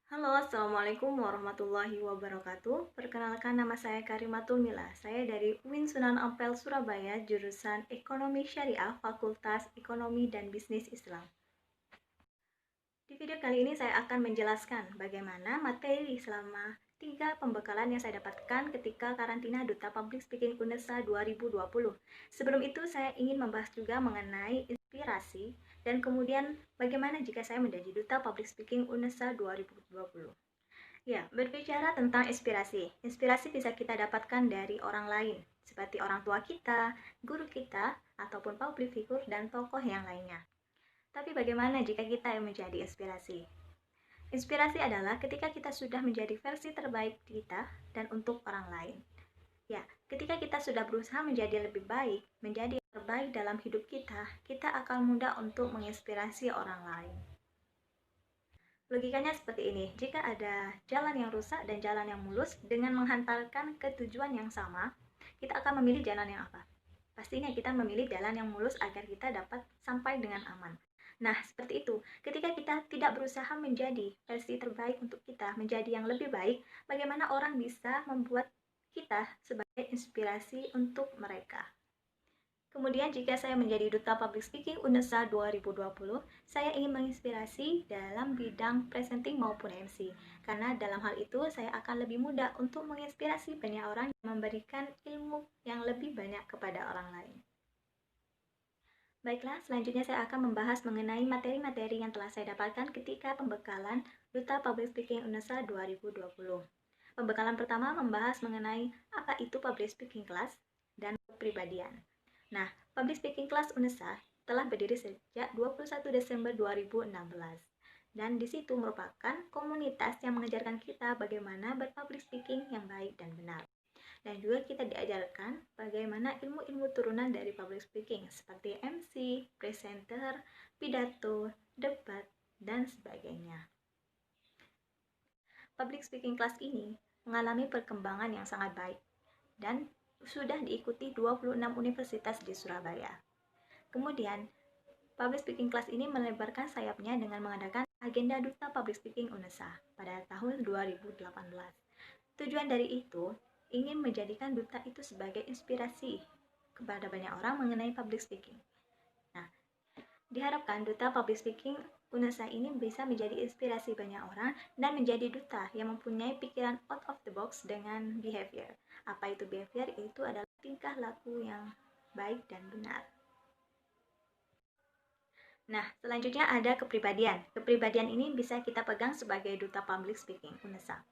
Halo, Assalamualaikum warahmatullahi wabarakatuh. Perkenalkan, nama saya Karimatul Mila. Saya dari UIN Sunan Ampel, Surabaya, jurusan Ekonomi Syariah, Fakultas Ekonomi dan Bisnis Islam. Di video kali ini saya akan menjelaskan bagaimana materi selama 3 pembekalan yang saya dapatkan ketika karantina Duta Public Speaking UNESA 2020. Sebelum itu, saya ingin membahas juga mengenai inspirasi dan kemudian bagaimana jika saya menjadi Duta Public Speaking UNESA 2020. Ya, berbicara tentang inspirasi. Inspirasi bisa kita dapatkan dari orang lain, seperti orang tua kita, guru kita, ataupun public figure dan tokoh yang lainnya. Tapi bagaimana jika kita yang menjadi inspirasi? Inspirasi adalah ketika kita sudah menjadi versi terbaik kita dan untuk orang lain. Ya, ketika kita sudah berusaha menjadi lebih baik, menjadi yang terbaik dalam hidup kita, kita akan mudah untuk menginspirasi orang lain. Logikanya seperti ini, jika ada jalan yang rusak dan jalan yang mulus dengan menghantarkan ke tujuan yang sama, kita akan memilih jalan yang apa? Pastinya kita memilih jalan yang mulus agar kita dapat sampai dengan aman. Nah, seperti itu. Ketika kita tidak berusaha menjadi versi terbaik untuk kita, menjadi yang lebih baik, bagaimana orang bisa membuat kita sebagai inspirasi untuk mereka? Kemudian jika saya menjadi Duta Public Speaking UNESA 2020, saya ingin menginspirasi dalam bidang presenting maupun MC. Karena dalam hal itu saya akan lebih mudah untuk menginspirasi banyak orang yang memberikan ilmu yang lebih banyak kepada orang lain. Baiklah, selanjutnya saya akan membahas mengenai materi-materi yang telah saya dapatkan ketika pembekalan Duta Public Speaking UNESA 2020. Pembekalan pertama membahas mengenai apa itu Public Speaking Class dan kepribadian. Nah, Public Speaking Class UNESA telah berdiri sejak 21 Desember 2016. Dan di situ merupakan komunitas yang mengajarkan kita bagaimana berpublic speaking yang baik dan benar. Dan juga kita diajarkan bagaimana ilmu-ilmu turunan dari public speaking seperti MC, presenter, pidato, debat, dan sebagainya. Public speaking class ini mengalami perkembangan yang sangat baik dan sudah diikuti 26 universitas di Surabaya. Kemudian, public speaking class ini melebarkan sayapnya dengan mengadakan agenda Duta Public Speaking UNESA pada tahun 2018. Tujuan dari itu ingin menjadikan duta itu sebagai inspirasi kepada banyak orang mengenai public speaking. Nah, diharapkan Duta Public Speaking UNESA ini bisa menjadi inspirasi banyak orang dan menjadi duta yang mempunyai pikiran out of the box dengan behavior. Apa itu behavior? Itu adalah tingkah laku yang baik dan benar. Nah, selanjutnya ada kepribadian. Kepribadian ini bisa kita pegang sebagai Duta Public Speaking UNESA.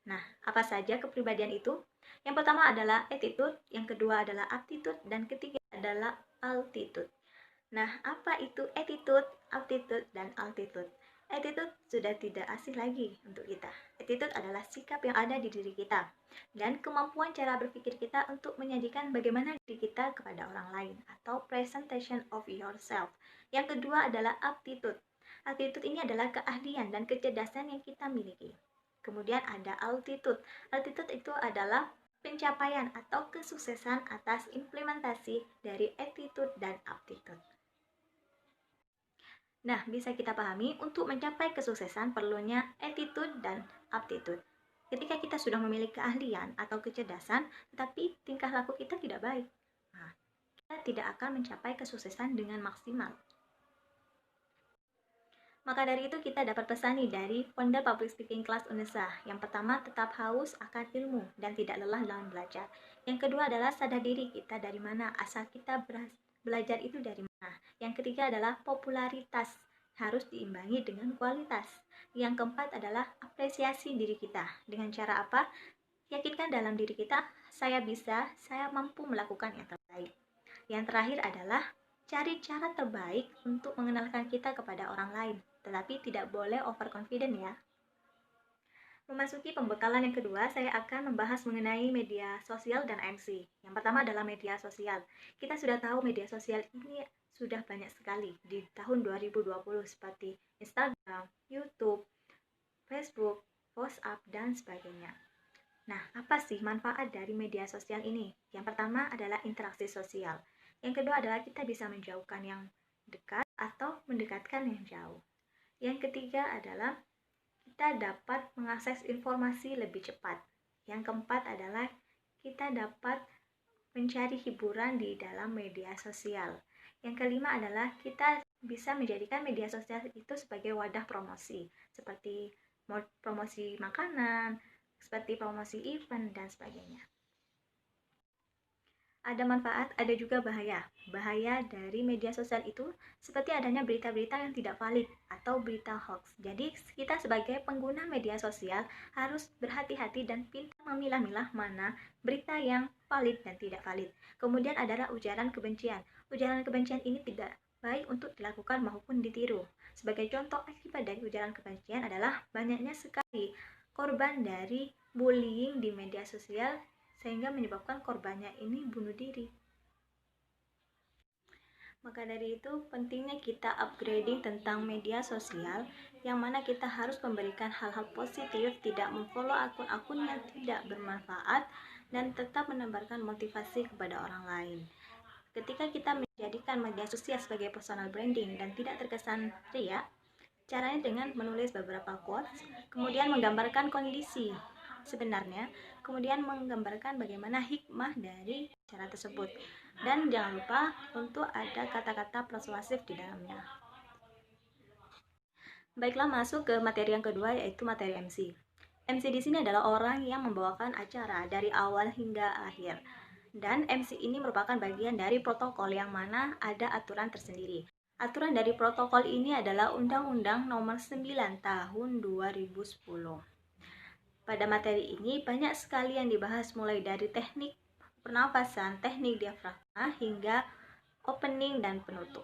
Nah, apa saja kepribadian itu? Yang pertama adalah attitude, yang kedua adalah aptitude, dan ketiga adalah altitude. Nah, apa itu attitude, aptitude, dan altitude? Attitude sudah tidak asing lagi untuk kita. Attitude adalah sikap yang ada di diri kita dan kemampuan cara berpikir kita untuk menyajikan bagaimana diri kita kepada orang lain atau presentation of yourself. Yang kedua adalah aptitude. Aptitude ini adalah keahlian dan kecerdasan yang kita miliki. Kemudian ada altitude. Altitude itu adalah pencapaian atau kesuksesan atas implementasi dari attitude dan aptitude. Nah, bisa kita pahami untuk mencapai kesuksesan perlunya attitude dan aptitude. Ketika kita sudah memiliki keahlian atau kecerdasan, tetapi tingkah laku kita tidak baik, nah, kita tidak akan mencapai kesuksesan dengan maksimal. Maka dari itu kita dapat pesan nih dari founder Public Speaking Class UNESA. Yang pertama, tetap haus akan ilmu dan tidak lelah dalam belajar. Yang kedua adalah sadar diri kita dari mana, asal kita belajar itu dari mana. Yang ketiga adalah popularitas, harus diimbangi dengan kualitas. Yang keempat adalah apresiasi diri kita. Dengan cara apa? Yakinkan dalam diri kita, saya bisa, saya mampu melakukan yang terbaik. Yang terakhir adalah cari cara terbaik untuk mengenalkan kita kepada orang lain, tetapi tidak boleh overconfident ya. Memasuki pembekalan yang kedua, saya akan membahas mengenai media sosial dan MC. Yang pertama adalah media sosial. Kita sudah tahu media sosial ini sudah banyak sekali di tahun 2020 seperti Instagram, YouTube, Facebook, WhatsApp, dan sebagainya. Nah, apa sih manfaat dari media sosial ini? Yang pertama adalah interaksi sosial. Yang kedua adalah kita bisa menjauhkan yang dekat atau mendekatkan yang jauh. Yang ketiga adalah kita dapat mengakses informasi lebih cepat. Yang keempat adalah kita dapat mencari hiburan di dalam media sosial. Yang kelima adalah kita bisa menjadikan media sosial itu sebagai wadah promosi, seperti promosi makanan, seperti promosi event, dan sebagainya. Ada manfaat, ada juga bahaya. Bahaya dari media sosial itu seperti adanya berita-berita yang tidak valid atau berita hoax. Jadi kita sebagai pengguna media sosial harus berhati-hati dan pintar memilah-milah mana berita yang valid dan tidak valid. Kemudian adalah ujaran kebencian. Ujaran kebencian ini tidak baik untuk dilakukan maupun ditiru. Sebagai contoh akibat dari ujaran kebencian adalah banyaknya sekali korban dari bullying di media sosial sehingga menyebabkan korbannya ini bunuh diri. Maka dari itu pentingnya kita upgrading tentang media sosial, yang mana kita harus memberikan hal-hal positif, tidak memfollow akun-akun yang tidak bermanfaat, dan tetap menebarkan motivasi kepada orang lain. Ketika kita menjadikan media sosial sebagai personal branding dan tidak terkesan ria, caranya dengan menulis beberapa quotes, kemudian menggambarkan kondisi sebenarnya, kemudian menggambarkan bagaimana hikmah dari cara tersebut, dan jangan lupa untuk ada kata-kata persuasif di dalamnya. Baiklah, masuk ke materi yang kedua, yaitu materi MC. MC di sini adalah orang yang membawakan acara dari awal hingga akhir, dan MC ini merupakan bagian dari protokol yang mana ada aturan tersendiri. Aturan dari protokol ini adalah Undang-Undang Nomor 9 Tahun 2010. Pada materi ini banyak sekali yang dibahas, mulai dari teknik pernafasan, teknik diafragma, hingga opening dan penutup.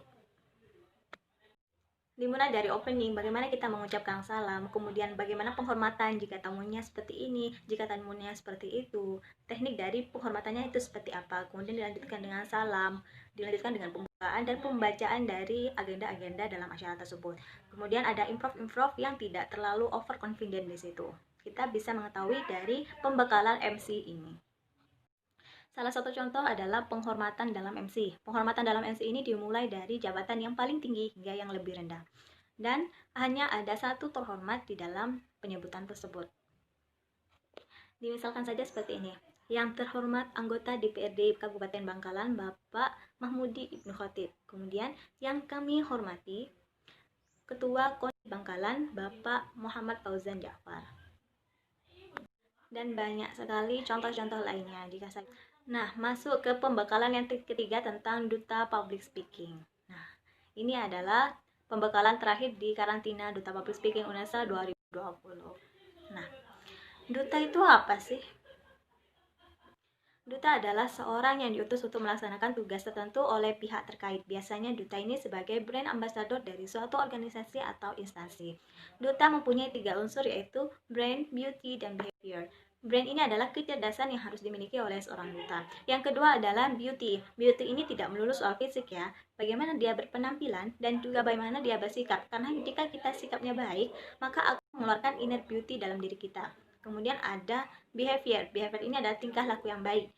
Dimulai dari opening, bagaimana kita mengucapkan salam, kemudian bagaimana penghormatan jika tamunya seperti ini, jika tamunya seperti itu, teknik dari penghormatannya itu seperti apa, kemudian dilanjutkan dengan salam, dilanjutkan dengan pembukaan dan pembacaan dari agenda-agenda dalam acara tersebut. Kemudian ada improv yang tidak terlalu overconfident di situ. Kita bisa mengetahui dari pembekalan MC ini. Salah satu contoh adalah penghormatan dalam MC. Penghormatan dalam MC ini dimulai dari jabatan yang paling tinggi hingga yang lebih rendah. Dan hanya ada satu terhormat di dalam penyebutan tersebut. Dimisalkan saja seperti ini. Yang terhormat anggota DPRD Kabupaten Bangkalan, Bapak Mahmudi Ibnu Khotib. Kemudian yang kami hormati, Ketua KONI Bangkalan, Bapak Muhammad Fauzan Ja'far. Dan banyak sekali contoh-contoh lainnya jika saya. Nah, masuk ke pembekalan yang ketiga tentang Duta Public Speaking. Nah, ini adalah pembekalan terakhir di karantina Duta Public Speaking UNESA 2020. Nah, Duta itu apa sih? Duta adalah seorang yang diutus untuk melaksanakan tugas tertentu oleh pihak terkait. Biasanya duta ini sebagai brand ambassador dari suatu organisasi atau instansi. Duta mempunyai 3 unsur, yaitu brand, beauty, dan behavior. Brand ini adalah kecerdasan yang harus dimiliki oleh seorang duta. Yang kedua adalah beauty. Beauty ini tidak melulu soal fisik ya, bagaimana dia berpenampilan dan juga bagaimana dia bersikap. Karena jika kita sikapnya baik, maka akan mengeluarkan inner beauty dalam diri kita. Kemudian ada behavior. Behavior ini adalah tingkah laku yang baik.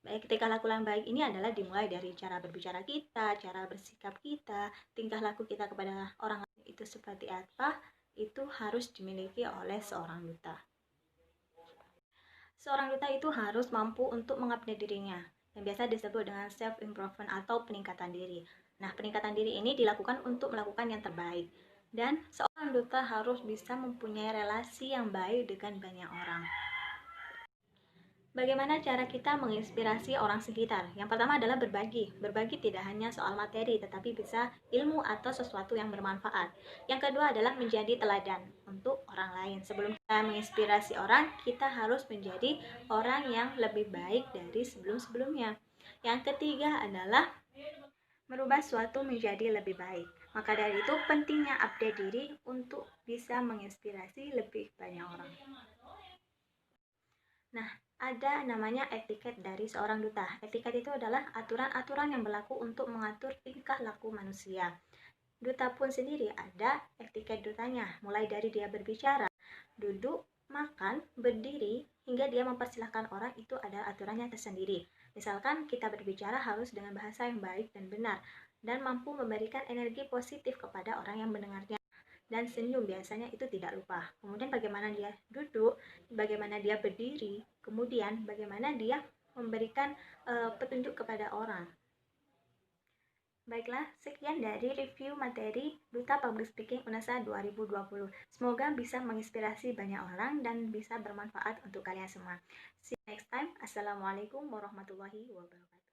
Tingkah laku yang baik ini adalah dimulai dari cara berbicara kita, cara bersikap kita, tingkah laku kita kepada orang lain itu seperti apa, itu harus dimiliki oleh seorang duta. Seorang duta itu harus mampu untuk mengupdate dirinya, yang biasa disebut dengan self-improvement atau peningkatan diri. Nah, peningkatan diri ini dilakukan untuk melakukan yang terbaik. Dan seorang duta harus bisa mempunyai relasi yang baik dengan banyak orang. Bagaimana cara kita menginspirasi orang sekitar? Yang pertama adalah berbagi. Berbagi tidak hanya soal materi, tetapi bisa ilmu atau sesuatu yang bermanfaat. Yang kedua adalah menjadi teladan untuk orang lain. Sebelum kita menginspirasi orang, kita harus menjadi orang yang lebih baik dari sebelum-sebelumnya. Yang ketiga adalah merubah suatu menjadi lebih baik. Maka dari itu pentingnya update diri untuk bisa menginspirasi lebih banyak orang. Nah, ada namanya etiket dari seorang duta. Etiket itu adalah aturan-aturan yang berlaku untuk mengatur tingkah laku manusia. Duta pun sendiri ada etiket dutanya, mulai dari dia berbicara, duduk, makan, berdiri, hingga dia mempersilahkan orang, itu ada aturannya tersendiri. Misalkan kita berbicara harus dengan bahasa yang baik dan benar, dan mampu memberikan energi positif kepada orang yang mendengarnya. dan senyum biasanya itu tidak lupa. Kemudian bagaimana dia duduk, bagaimana dia berdiri, kemudian bagaimana dia memberikan petunjuk kepada orang. Baiklah, sekian dari review materi Duta Public Speaking UNESA 2020. Semoga bisa menginspirasi banyak orang dan bisa bermanfaat untuk kalian semua. See you next time. Assalamualaikum warahmatullahi wabarakatuh.